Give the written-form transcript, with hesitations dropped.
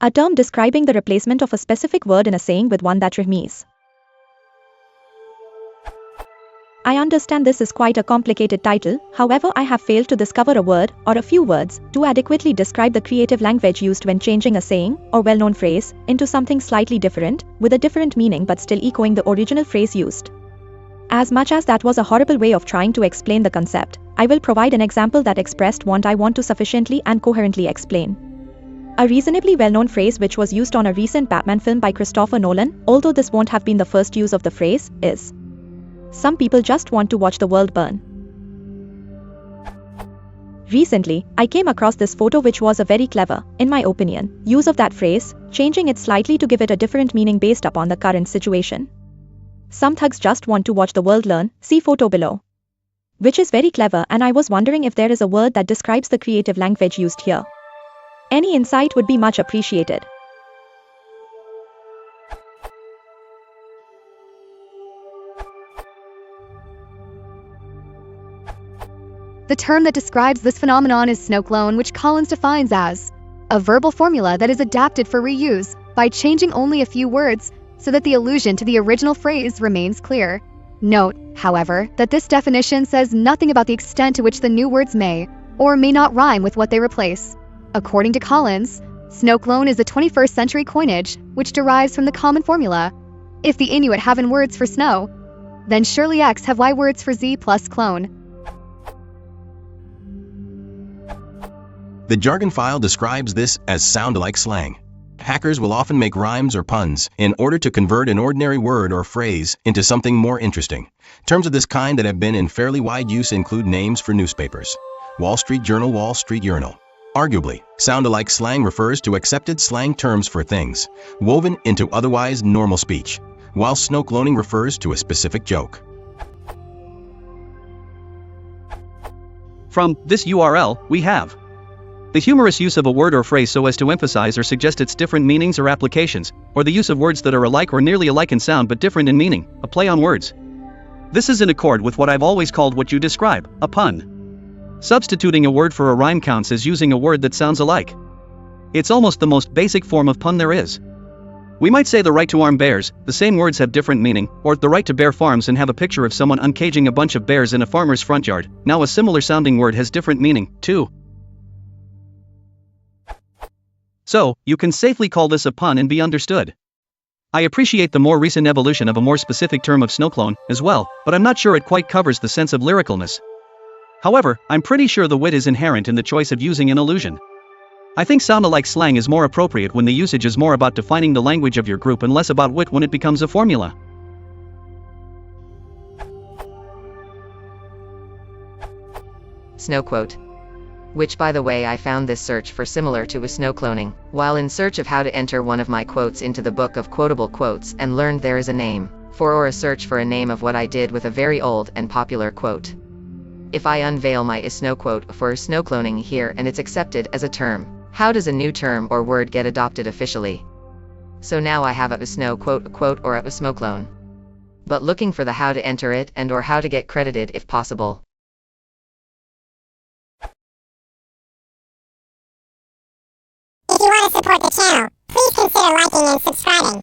a term describing the replacement of a specific word in a saying with one that Ryhmes. I understand this is quite a complicated title, however I have failed to discover a word, or a few words, to adequately describe the creative language used when changing a saying, or well-known phrase, into something slightly different, with a different meaning but still echoing the original phrase used. As much as that was a horrible way of trying to explain the concept, I will provide an example that expressed what I want to sufficiently and coherently explain. A reasonably well-known phrase which was used on a recent Batman film by Christopher Nolan, although this won't have been the first use of the phrase, is "Some people just want to watch the world burn." Recently, I came across this photo which was a very clever, in my opinion, use of that phrase, changing it slightly to give it a different meaning based upon the current situation. "Some thugs just want to watch the world learn, see photo below." Which is very clever, and I was wondering if there is a word that describes the creative language used here. Any insight would be much appreciated. The term that describes this phenomenon is snowclone, which Collins defines as a verbal formula that is adapted for reuse by changing only a few words so that the allusion to the original phrase remains clear. Note, however, that this definition says nothing about the extent to which the new words may or may not rhyme with what they replace. According to Collins, snowclone is a 21st century coinage which derives from the common formula: if the Inuit have in words for snow, then surely X have Y words for Z plus clone. The jargon file describes this as sound-alike slang. Hackers will often make rhymes or puns in order to convert an ordinary word or phrase into something more interesting. Terms of this kind that have been in fairly wide use include names for newspapers: Wall Street Journal, Wall Street Urinal. Arguably, sound-alike slang refers to accepted slang terms for things, woven into otherwise normal speech, while snowcloning refers to a specific joke. From this URL, we have the humorous use of a word or phrase so as to emphasize or suggest its different meanings or applications, or the use of words that are alike or nearly alike in sound but different in meaning, a play on words. This is in accord with what I've always called what you describe, a pun. Substituting a word for a rhyme counts as using a word that sounds alike. It's almost the most basic form of pun there is. We might say the right to arm bears, the same words have different meaning, or the right to bear farms and have a picture of someone uncaging a bunch of bears in a farmer's front yard. Now a similar sounding word has different meaning, too. So, you can safely call this a pun and be understood. I appreciate the more recent evolution of a more specific term of snowclone, as well, but I'm not sure it quite covers the sense of lyricalness. However, I'm pretty sure the wit is inherent in the choice of using an allusion. I think sound-alike slang is more appropriate when the usage is more about defining the language of your group and less about wit when it becomes a formula. Snowquote. Which, by the way, I found this search for similar to with snowcloning, while in search of how to enter one of my quotes into the book of quotable quotes and learned there is a name for or a search for a name of what I did with a very old and popular quote. If I unveil my snowquote for snowcloning here and it's accepted as a term, how does a new term or word get adopted officially? So now I have a snowquote quote or a snowclone. But looking for the how to enter it and or how to get credited if possible. If you want to support the channel, please consider liking and subscribing.